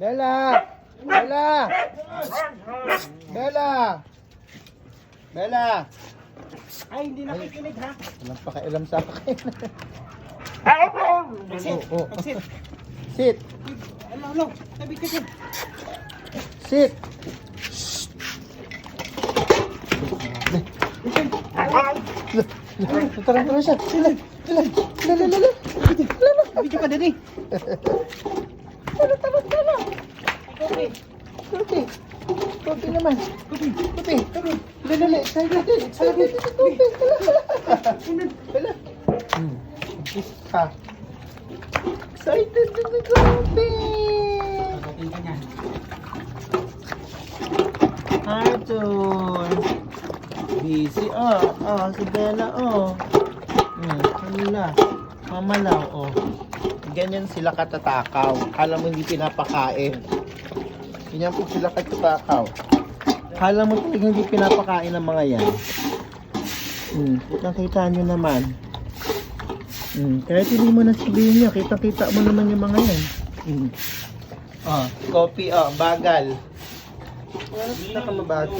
Bella! Bella! Bella! Bella! Ay, hindi nakikinig ha. Walang pakialam sa akin. Sit. Oo. Sit. Sit! Ano, tabi ka dyan. Sit! Tarang-tarang siya. Sila. Video ka din eh. Tara. Kopi naman. Kopi. Lala. Excited. Kopi. Lala. Excited na si Kopi. Pagkating ka niya. Arthur. Busy. Si Bella. Wala. Mamalaw. Ganyan sila katatakaw. Kala mo hindi pinapakain. Ganyan po sila katatakaw. Kala mo talaga hindi pinapakain ng mga yan. Nakita nyo naman. Kahit hindi mo nasabihin nyo, kita-kita mo naman yung mga yan. Coffee, bagal. Wala ka mabagal.